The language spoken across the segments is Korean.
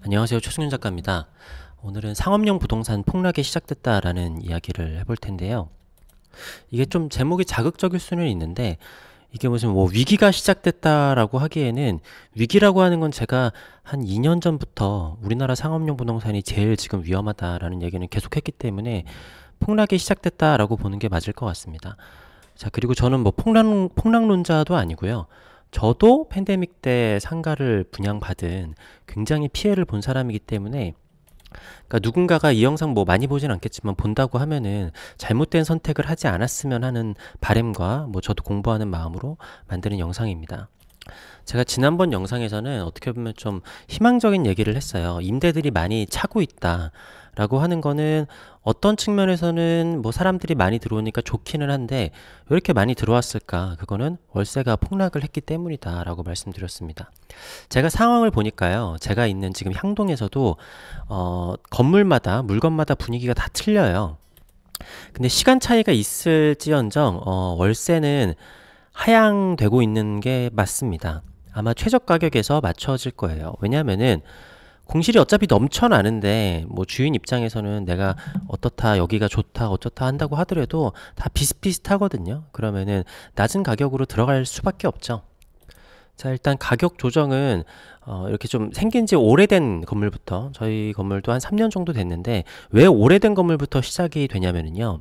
안녕하세요. 최승윤 작가입니다. 오늘은 상업용 부동산 폭락이 시작됐다라는 이야기를 해볼 텐데요. 이게 좀 제목이 자극적일 수는 있는데 이게 무슨 뭐 위기가 시작됐다라고 하기에는 위기라고 하는 건 제가 한 2년 전부터 우리나라 상업용 부동산이 제일 지금 위험하다라는 얘기는 계속했기 때문에 폭락이 시작됐다라고 보는 게 맞을 것 같습니다. 자, 그리고 저는 뭐 폭락론자도 아니고요. 저도 팬데믹 때 상가를 분양받은 굉장히 피해를 본 사람이기 때문에 그러니까 누군가가 이 영상 뭐 많이 보진 않겠지만 본다고 하면은 잘못된 선택을 하지 않았으면 하는 바람과 뭐 저도 공부하는 마음으로 만드는 영상입니다. 제가 지난번 영상에서는 어떻게 보면 좀 희망적인 얘기를 했어요. 임대들이 많이 차고 있다 라고 하는 거는 어떤 측면에서는 뭐 사람들이 많이 들어오니까 좋기는 한데 왜 이렇게 많이 들어왔을까? 그거는 월세가 폭락을 했기 때문이다 라고 말씀드렸습니다. 제가 상황을 보니까요, 제가 있는 지금 향동에서도 건물마다 물건마다 분위기가 다 틀려요. 근데 시간 차이가 있을지언정 월세는 하향되고 있는 게 맞습니다. 아마 최저 가격에서 맞춰질 거예요. 왜냐하면은 공실이 어차피 넘쳐나는데 뭐 주인 입장에서는 내가 어떻다, 여기가 좋다, 어쩌다 한다고 하더라도 다 비슷비슷하거든요. 그러면은 낮은 가격으로 들어갈 수밖에 없죠. 자, 일단 가격 조정은 이렇게 좀 생긴 지 오래된 건물부터, 저희 건물도 한 3년 정도 됐는데 왜 오래된 건물부터 시작이 되냐면은요,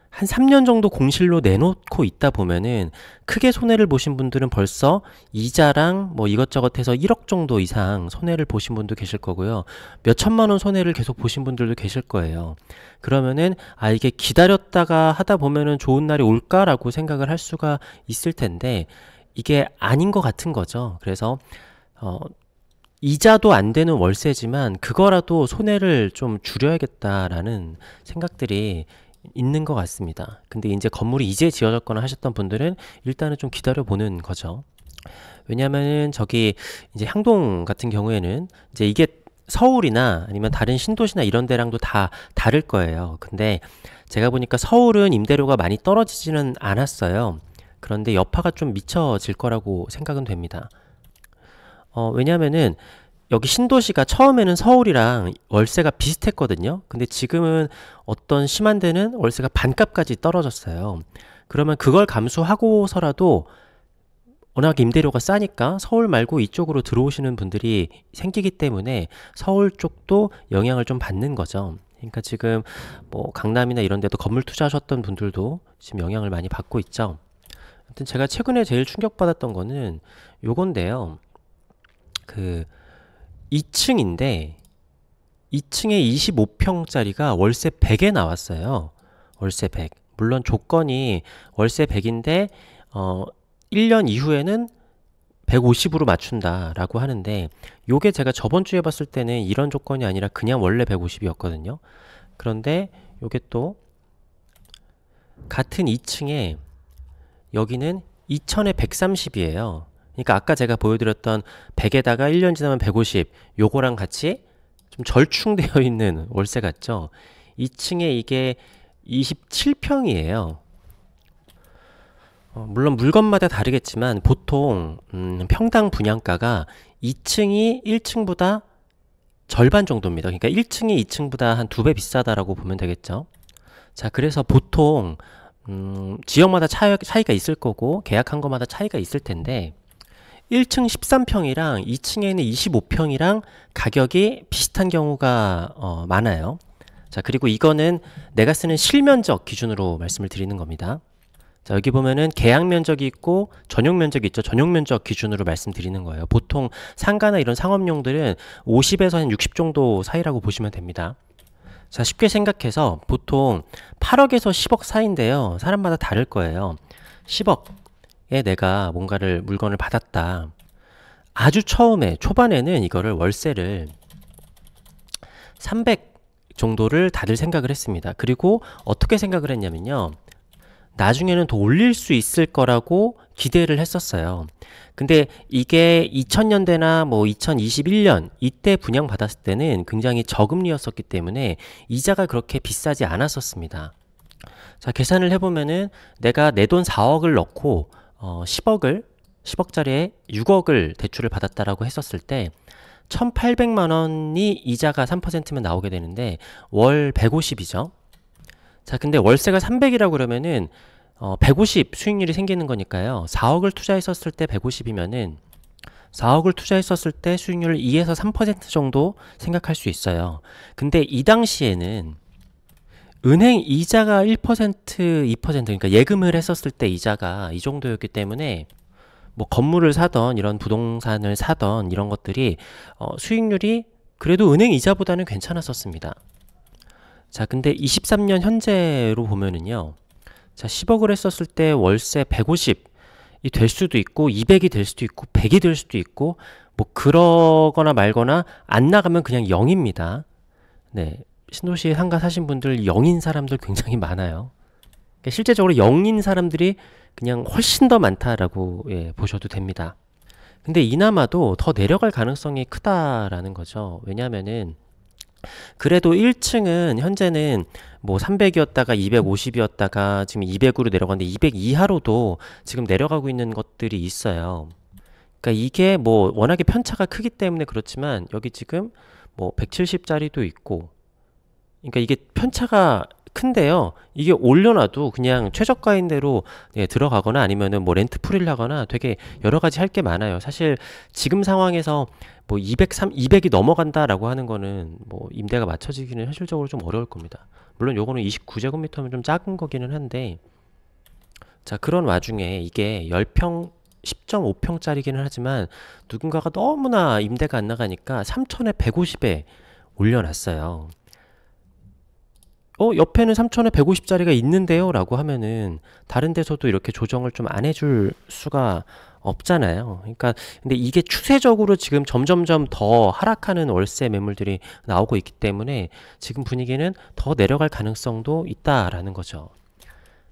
한 3년 정도 공실로 내놓고 있다 보면은 크게 손해를 보신 분들은 벌써 이자랑 뭐 이것저것 해서 1억 정도 이상 손해를 보신 분도 계실 거고요. 몇 천만 원 손해를 계속 보신 분들도 계실 거예요. 그러면은 이게 기다렸다가 하다 보면은 좋은 날이 올까라고 생각을 할 수가 있을 텐데 이게 아닌 것 같은 거죠. 그래서 이자도 안 되는 월세지만 그거라도 손해를 좀 줄여야겠다라는 생각들이 있는 것 같습니다. 근데 이제 건물이 이제 지어졌거나 하셨던 분들은 일단은 좀 기다려보는 거죠. 왜냐면은 저기 이제 향동 같은 경우에는 이제 이게 서울이나 아니면 다른 신도시나 이런 데랑도 다 다를 거예요. 근데 제가 보니까 서울은 임대료가 많이 떨어지지는 않았어요. 그런데 여파가 좀 미쳐질 거라고 생각은 됩니다. 왜냐면은 여기 신도시가 처음에는 서울이랑 월세가 비슷했거든요. 근데 지금은 어떤 심한 데는 월세가 반값까지 떨어졌어요. 그러면 그걸 감수하고서라도 워낙 임대료가 싸니까 서울 말고 이쪽으로 들어오시는 분들이 생기기 때문에 서울 쪽도 영향을 좀 받는 거죠. 그러니까 지금 뭐 강남이나 이런 데도 건물 투자하셨던 분들도 지금 영향을 많이 받고 있죠. 아무튼 제가 최근에 제일 충격받았던 거는 요건데요. 그 2층인데 2층에 25평짜리가 월세 100에 나왔어요. 월세 100. 물론 조건이 월세 100인데 1년 이후에는 150으로 맞춘다라고 하는데 요게 제가 저번 주에 봤을 때는 이런 조건이 아니라 그냥 원래 150이었거든요. 그런데 요게 또 같은 2층에 여기는 2000에 130이에요. 그러니까 아까 제가 보여드렸던 100에다가 1년 지나면 150 요거랑 같이 좀 절충되어 있는 월세 같죠. 2층에 이게 27평이에요. 물론 물건마다 다르겠지만 보통 평당 분양가가 2층이 1층보다 절반 정도입니다. 그러니까 1층이 2층보다 한 2배 비싸다라고 보면 되겠죠. 자, 그래서 보통 지역마다 차이가 있을 거고 계약한 것마다 차이가 있을 텐데 1층 13평이랑 2층에는 25평이랑 가격이 비슷한 경우가 많아요. 자, 그리고 이거는 내가 쓰는 실면적 기준으로 말씀을 드리는 겁니다. 자, 여기 보면은 계약 면적이 있고 전용 면적이 있죠. 전용 면적 기준으로 말씀드리는 거예요. 보통 상가나 이런 상업용들은 50에서 한 60 정도 사이라고 보시면 됩니다. 자, 쉽게 생각해서 보통 8억에서 10억 사이인데요. 사람마다 다를 거예요. 10억에 내가 뭔가를 물건을 받았다. 아주 처음에 초반에는 이거를 월세를 300 정도를 다들 생각을 했습니다. 그리고 어떻게 생각을 했냐면요. 나중에는 더 올릴 수 있을 거라고 기대를 했었어요. 근데 이게 2000년대나 뭐 2021년 이때 분양받았을 때는 굉장히 저금리였었기 때문에 이자가 그렇게 비싸지 않았었습니다. 자, 계산을 해보면은 내가 내 돈 4억을 넣고 10억을 10억짜리에 6억을 대출을 받았다라고 했었을 때 1,800만 원이 이자가 3%면 나오게 되는데 월 150이죠. 자, 근데 월세가 300이라고 그러면은 150 수익률이 생기는 거니까요. 4억을 투자했었을 때 150이면은 4억을 투자했었을 때 수익률을 2에서 3% 정도 생각할 수 있어요. 근데 이 당시에는 은행 이자가 1%, 2% 그러니까 예금을 했었을 때 이자가 이 정도였기 때문에 뭐 건물을 사던 이런 부동산을 사던 이런 것들이 수익률이 그래도 은행 이자보다는 괜찮았었습니다. 자, 근데 23년 현재로 보면은요. 자, 10억을 했었을 때 월세 150이 될 수도 있고 200이 될 수도 있고 100이 될 수도 있고 뭐 그러거나 말거나 안 나가면 그냥 0입니다. 네. 신도시에 상가 사신 분들 0인 사람들 굉장히 많아요. 그러니까 실제적으로 0인 사람들이 그냥 훨씬 더 많다라고 보셔도 됩니다. 근데 이나마도 더 내려갈 가능성이 크다라는 거죠. 왜냐하면은 그래도 1층은 현재는 뭐 300이었다가 250이었다가 지금 200으로 내려가는데 200 이하로도 지금 내려가고 있는 것들이 있어요. 그러니까 이게 뭐 워낙에 편차가 크기 때문에 그렇지만 여기 지금 뭐 170짜리도 있고 그러니까 이게 편차가 큰데요. 이게 올려놔도 그냥 최저가인 대로 들어가거나 아니면은 뭐 렌트 풀이를 하거나 되게 여러 가지 할 게 많아요. 사실 지금 상황에서 뭐 200이 넘어간다라고 하는 거는 뭐 임대가 맞춰지기는 현실적으로 좀 어려울 겁니다. 물론 요거는 29제곱미터면 좀 작은 거기는 한데 자, 그런 와중에 이게 10평 10.5평짜리기는 하지만 누군가가 너무나 임대가 안 나가니까 3천에 150에 올려놨어요. 옆에는 3천에 150짜리가 있는데요 라고 하면은 다른 데서도 이렇게 조정을 좀 안 해줄 수가 없잖아요. 그러니까 근데 이게 추세적으로 지금 점점점 더 하락하는 월세 매물들이 나오고 있기 때문에 지금 분위기는 더 내려갈 가능성도 있다라는 거죠.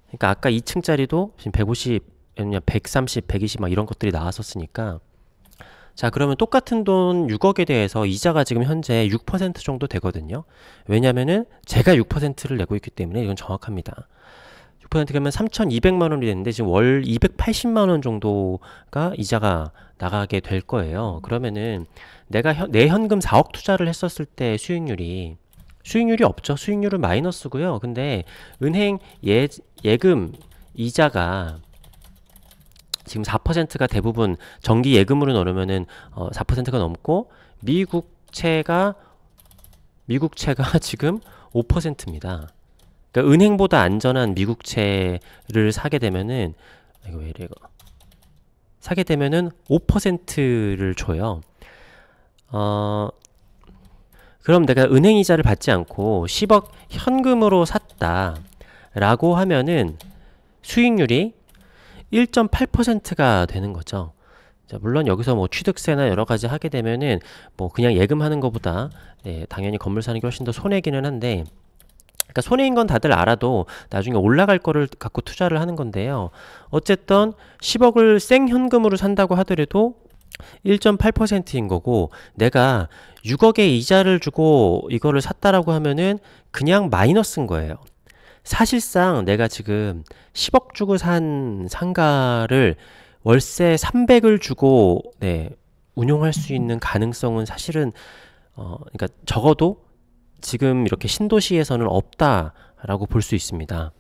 그러니까 아까 2층짜리도 지금 150, 130, 120 막 이런 것들이 나왔었으니까 자, 그러면 똑같은 돈 6억에 대해서 이자가 지금 현재 6% 정도 되거든요. 왜냐면은 제가 6%를 내고 있기 때문에 이건 정확합니다. 6% 그러면 3,200만 원이 됐는데 지금 월 280만 원 정도가 이자가 나가게 될 거예요. 그러면은 내가 내 현금 4억 투자를 했었을 때 수익률이 없죠. 수익률은 마이너스고요. 근데 은행 예금 이자가 지금 4%가 대부분 정기 예금으로 넣으면은 4%가 넘고 미국채가 지금 5%입니다. 그러니까 은행보다 안전한 미국채를 사게 되면은 이거 왜 이래 이거 사게 되면은 5%를 줘요. 그럼 내가 은행 이자를 받지 않고 10억 현금으로 샀다라고 하면은 수익률이 1.8%가 되는 거죠. 자, 물론 여기서 뭐 취득세나 여러 가지 하게 되면은 뭐 그냥 예금하는 것보다 당연히 건물 사는 게 훨씬 더 손해기는 한데 그러니까 손해인 건 다들 알아도 나중에 올라갈 거를 갖고 투자를 하는 건데요. 어쨌든 10억을 생현금으로 산다고 하더라도 1.8%인 거고 내가 6억의 이자를 주고 이거를 샀다라고 하면은 그냥 마이너스인 거예요. 사실상 내가 지금 10억 주고 산 상가를 월세 300을 주고 운용할 수 있는 가능성은 사실은 그러니까 적어도 지금 이렇게 신도시에서는 없다라고 볼 수 있습니다.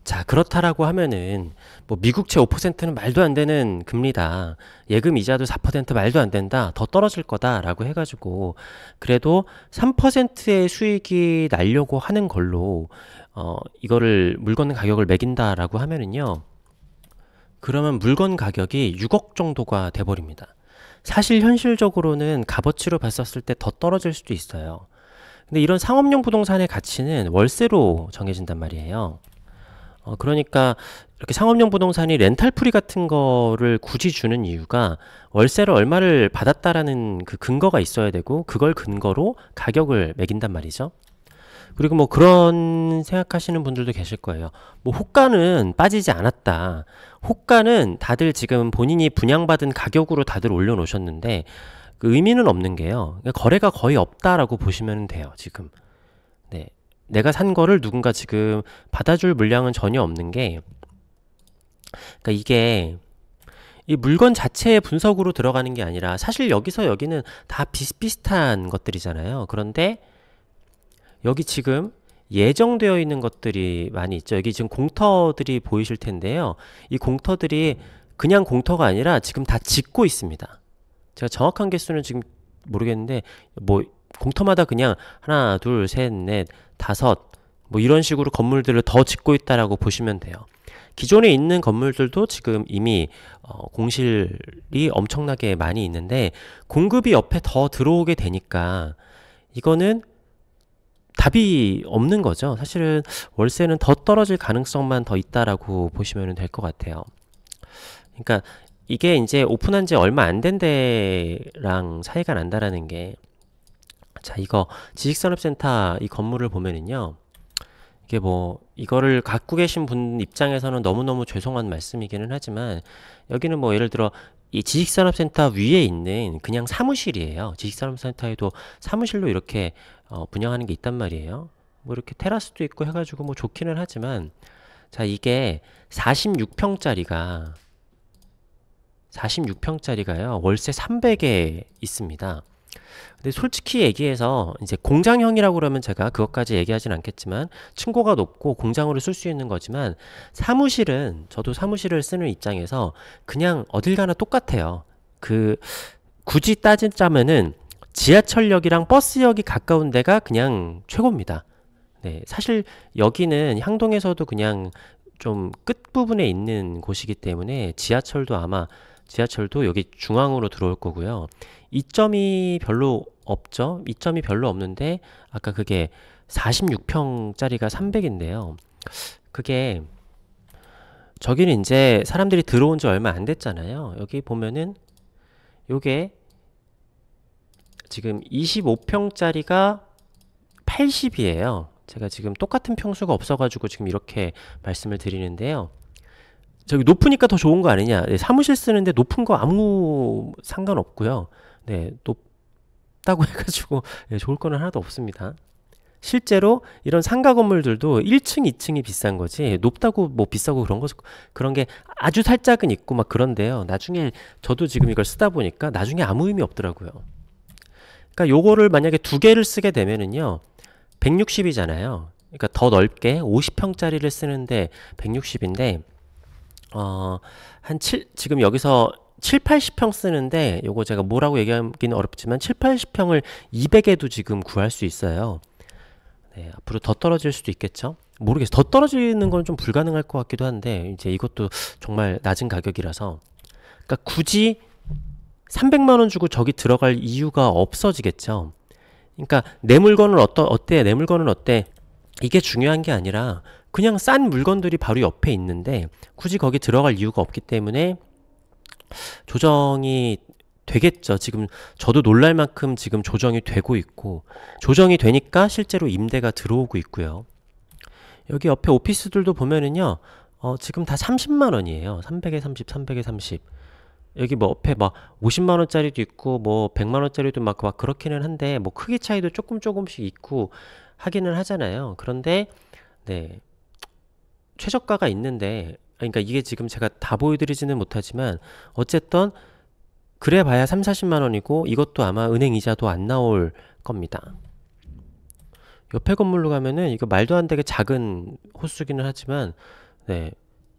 자, 그렇다라고 하면은 뭐 미국채 5%는 말도 안 되는 금리다. 예금 이자도 4% 말도 안 된다. 더 떨어질 거다라고 해가지고 그래도 3%의 수익이 날려고 하는 걸로 이거를 물건 가격을 매긴다라고 하면은요. 그러면 물건 가격이 6억 정도가 돼버립니다. 사실 현실적으로는 값어치로 봤었을 때 더 떨어질 수도 있어요. 근데 이런 상업용 부동산의 가치는 월세로 정해진단 말이에요. 그러니까 이렇게 상업용 부동산이 렌탈프리 같은 거를 굳이 주는 이유가 월세를 얼마를 받았다라는 그 근거가 있어야 되고 그걸 근거로 가격을 매긴단 말이죠. 그리고 뭐 그런 생각하시는 분들도 계실 거예요. 뭐 호가는 빠지지 않았다. 호가는 다들 지금 본인이 분양받은 가격으로 다들 올려놓으셨는데 그 의미는 없는 게요. 그러니까 거래가 거의 없다라고 보시면 돼요. 지금. 네. 내가 산 거를 누군가 지금 받아줄 물량은 전혀 없는 게 그러니까 이게 이 물건 자체의 분석으로 들어가는 게 아니라 사실 여기서 여기는 다 비슷비슷한 것들이잖아요. 그런데 여기 지금 예정되어 있는 것들이 많이 있죠. 여기 지금 공터들이 보이실 텐데요. 이 공터들이 그냥 공터가 아니라 지금 다 짓고 있습니다. 제가 정확한 개수는 지금 모르겠는데 뭐 공터마다 그냥 하나, 둘, 셋, 넷, 다섯 뭐 이런 식으로 건물들을 더 짓고 있다라고 보시면 돼요. 기존에 있는 건물들도 지금 이미 공실이 엄청나게 많이 있는데 공급이 옆에 더 들어오게 되니까 이거는 답이 없는 거죠. 사실은 월세는 더 떨어질 가능성만 더 있다라고 보시면 될 것 같아요. 그러니까 이게 이제 오픈한 지 얼마 안 된 데랑 차이가 난다라는 게, 자, 이거 지식산업센터 이 건물을 보면은요, 이게 뭐 이거를 갖고 계신 분 입장에서는 너무너무 죄송한 말씀이기는 하지만 여기는 뭐 예를 들어 이 지식산업센터 위에 있는 그냥 사무실이에요. 지식산업센터에도 사무실로 이렇게 분양하는 게 있단 말이에요. 뭐 이렇게 테라스도 있고 해가지고 뭐 좋기는 하지만, 자, 이게 46평짜리가요 월세 300에 있습니다. 근데 솔직히 얘기해서 이제 공장형이라고 그러면 제가 그것까지 얘기하진 않겠지만 층고가 높고 공장으로 쓸 수 있는 거지만, 사무실은 저도 사무실을 쓰는 입장에서 그냥 어딜 가나 똑같아요. 굳이 따지자면은 지하철역이랑 버스역이 가까운 데가 그냥 최고입니다. 네, 사실 여기는 향동에서도 그냥 좀 끝부분에 있는 곳이기 때문에 지하철도 여기 중앙으로 들어올 거고요. 이점이 별로 없죠. 이점이 별로 없는데 아까 그게 46평짜리가 300인데요. 그게 저기는 이제 사람들이 들어온 지 얼마 안 됐잖아요. 여기 보면은 요게 지금 25평짜리가 80이에요. 제가 지금 똑같은 평수가 없어가지고 지금 이렇게 말씀을 드리는데요. 저기 높으니까 더 좋은 거 아니냐. 네, 사무실 쓰는데 높은 거 아무 상관없고요. 네, 높다고 해가지고 네, 좋을 거는 하나도 없습니다. 실제로 이런 상가 건물들도 1층, 2층이 비싼 거지 높다고 뭐 비싸고 그런 게 아주 살짝은 있고 막 그런데요. 나중에 저도 지금 이걸 쓰다 보니까 나중에 아무 의미 없더라고요. 그러니까 요거를 만약에 두 개를 쓰게 되면은요 160이잖아요. 그러니까 더 넓게 50평짜리를 쓰는데 160인데 지금 여기서 7, 80평 쓰는데 요거 제가 뭐라고 얘기하기는 어렵지만 7, 80평을 200에도 지금 구할 수 있어요. 네, 앞으로 더 떨어질 수도 있겠죠. 모르겠어요. 더 떨어지는 건 좀 불가능할 것 같기도 한데 이제 이것도 정말 낮은 가격이라서, 그러니까 굳이 300만 원 주고 저기 들어갈 이유가 없어지겠죠. 그러니까 내 물건은 어때? 내 물건은 어때? 이게 중요한 게 아니라 그냥 싼 물건들이 바로 옆에 있는데 굳이 거기 들어갈 이유가 없기 때문에 조정이 되겠죠. 지금 저도 놀랄 만큼 지금 조정이 되고 있고, 조정이 되니까 실제로 임대가 들어오고 있고요. 여기 옆에 오피스들도 보면은요 지금 다 30만 원이에요. 300에 30, 300에 30. 여기 뭐 옆에 막 50만 원짜리도 있고 뭐 100만 원짜리도 막 그렇기는 한데 뭐 크기 차이도 조금씩 있고 하기는 하잖아요. 그런데 네, 최저가가 있는데, 그러니까 이게 지금 제가 다 보여드리지는 못하지만 어쨌든 그래 봐야 3, 40만 원이고 이것도 아마 은행 이자도 안 나올 겁니다. 옆에 건물로 가면은 이거 말도 안 되게 작은 호수기는 하지만 네,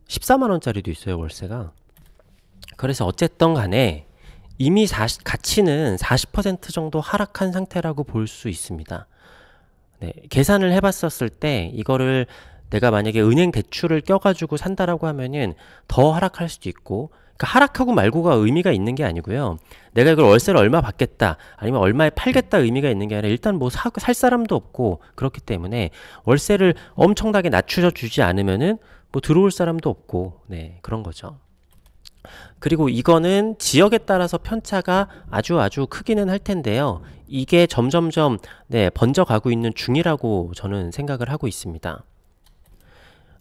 14만 원짜리도 있어요, 월세가. 그래서 어쨌든 간에 이미 가치는 40% 정도 하락한 상태라고 볼 수 있습니다. 네, 계산을 해봤었을 때 이거를 내가 만약에 은행 대출을 껴가지고 산다라고 하면은 더 하락할 수도 있고, 그러니까 하락하고 말고가 의미가 있는 게 아니고요. 내가 이걸 월세를 얼마 받겠다 아니면 얼마에 팔겠다 의미가 있는 게 아니라 일단 뭐 살 사람도 없고 그렇기 때문에 월세를 엄청나게 낮춰 주지 않으면은 뭐 들어올 사람도 없고 네, 그런 거죠. 그리고 이거는 지역에 따라서 편차가 아주 크기는 할 텐데요. 이게 점점점 네, 번져가고 있는 중이라고 저는 생각을 하고 있습니다.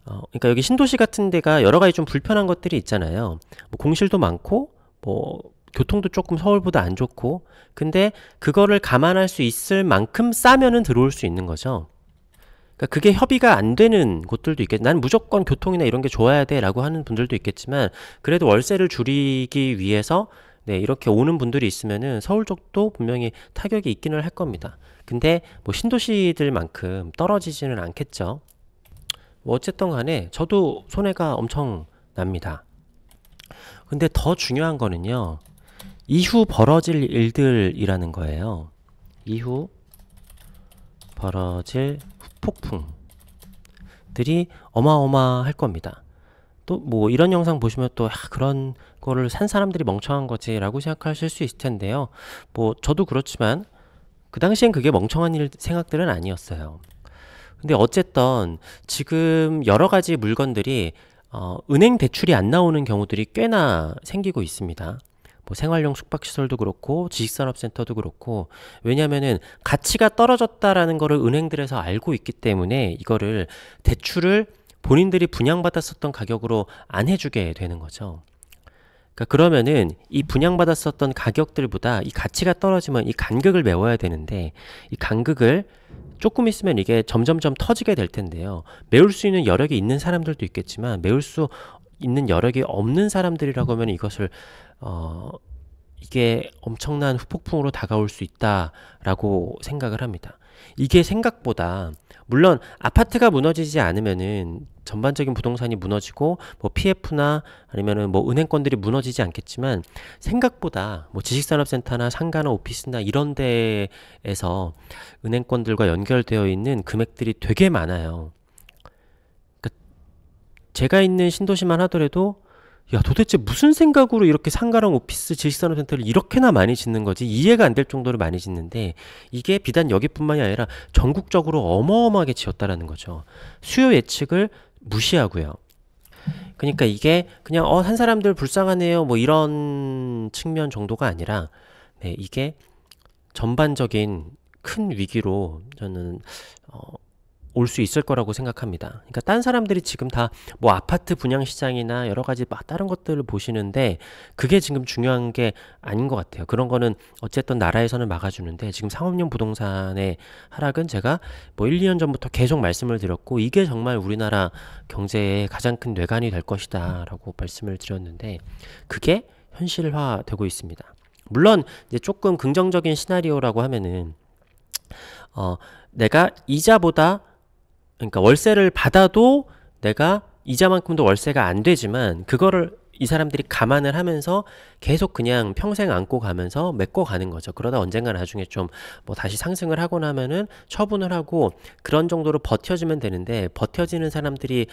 그러니까 여기 신도시 같은 데가 여러 가지 좀 불편한 것들이 있잖아요. 뭐 공실도 많고 뭐 교통도 조금 서울보다 안 좋고, 근데 그거를 감안할 수 있을 만큼 싸면은 들어올 수 있는 거죠. 그러니까 그게 협의가 안 되는 곳들도 있겠. 난 무조건 교통이나 이런 게 좋아야 돼라고 하는 분들도 있겠지만 그래도 월세를 줄이기 위해서 네, 이렇게 오는 분들이 있으면은 서울 쪽도 분명히 타격이 있기는 할 겁니다. 근데 뭐 신도시들만큼 떨어지지는 않겠죠. 뭐 어쨌든 간에 저도 손해가 엄청 납니다. 근데 더 중요한 거는요. 이후 벌어질 일들이라는 거예요. 이후 벌어질 후폭풍들이 어마어마할 겁니다. 또 뭐 이런 영상 보시면 또 그런 거를 산 사람들이 멍청한 거지 라고 생각하실 수 있을 텐데요. 뭐 저도 그렇지만 그 당시엔 그게 멍청한 생각들은 아니었어요. 근데 어쨌든 지금 여러 가지 물건들이 은행 대출이 안 나오는 경우들이 꽤나 생기고 있습니다. 뭐 생활용 숙박시설도 그렇고 지식산업센터도 그렇고 왜냐면은 가치가 떨어졌다라는 거를 은행들에서 알고 있기 때문에 이거를 대출을 본인들이 분양받았었던 가격으로 안 해주게 되는 거죠. 그러니까 그러면은 이 분양받았었던 가격들보다 이 가치가 떨어지면 이 간극을 메워야 되는데 이 간극을 조금 있으면 이게 점점점 터지게 될 텐데요. 메울 수 있는 여력이 있는 사람들도 있겠지만 메울 수 있는 여력이 없는 사람들이라고 하면 이것을 이게 엄청난 후폭풍으로 다가올 수 있다라고 생각을 합니다. 이게 생각보다 물론 아파트가 무너지지 않으면은 전반적인 부동산이 무너지고 뭐 PF나 아니면은 뭐 은행권들이 무너지지 않겠지만 생각보다 뭐 지식산업센터나 상가나 오피스나 이런 데에서 은행권들과 연결되어 있는 금액들이 되게 많아요. 그러니까 제가 있는 신도시만 하더라도 야 도대체 무슨 생각으로 이렇게 상가랑 오피스 지식산업센터를 이렇게나 많이 짓는 거지 이해가 안 될 정도로 많이 짓는데 이게 비단 여기뿐만이 아니라 전국적으로 어마어마하게 지었다라는 거죠. 수요 예측을 무시하고요. 그러니까 이게 그냥 한 사람들 불쌍하네요 뭐 이런 측면 정도가 아니라 네, 이게 전반적인 큰 위기로 저는 올 수 있을 거라고 생각합니다. 그러니까 딴 사람들이 지금 다 뭐 아파트 분양 시장이나 여러 가지 막 다른 것들을 보시는데 그게 지금 중요한 게 아닌 것 같아요. 그런 거는 어쨌든 나라에서는 막아주는데 지금 상업용 부동산의 하락은 제가 뭐 1, 2년 전부터 계속 말씀을 드렸고 이게 정말 우리나라 경제의 가장 큰 뇌관이 될 것이다 라고 말씀을 드렸는데 그게 현실화되고 있습니다. 물론 이제 조금 긍정적인 시나리오라고 하면은 내가 이자보다 그러니까 월세를 받아도 내가 이자만큼도 월세가 안 되지만 그거를 이 사람들이 감안을 하면서 계속 그냥 평생 안고 가면서 메꿔 가는 거죠. 그러다 언젠가 나중에 좀 뭐 다시 상승을 하고 나면은 처분을 하고 그런 정도로 버텨주면 되는데 버텨지는 사람들이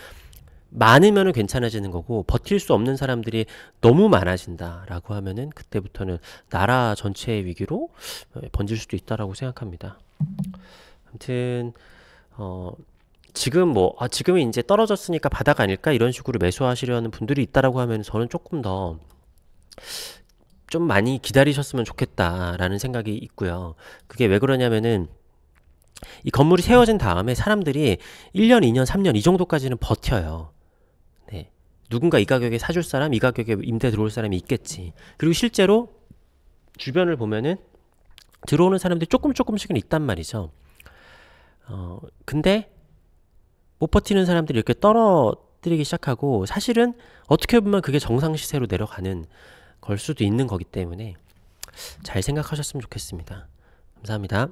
많으면은 괜찮아지는 거고 버틸 수 없는 사람들이 너무 많아진다라고 하면은 그때부터는 나라 전체의 위기로 번질 수도 있다라고 생각합니다. 아무튼 지금 지금은 이제 떨어졌으니까 바닥 아닐까 이런 식으로 매수하시려는 분들이 있다라고 하면 저는 조금 더 좀 많이 기다리셨으면 좋겠다라는 생각이 있고요. 그게 왜 그러냐면은 이 건물이 세워진 다음에 사람들이 1년, 2년, 3년 이 정도까지는 버텨요. 네. 누군가 이 가격에 사줄 사람, 이 가격에 임대 들어올 사람이 있겠지. 그리고 실제로 주변을 보면은 들어오는 사람들이 조금씩은 있단 말이죠. 근데 못 버티는 사람들이 이렇게 떨어뜨리기 시작하고 사실은 어떻게 보면 그게 정상 시세로 내려가는 걸 수도 있는 거기 때문에 잘 생각하셨으면 좋겠습니다. 감사합니다.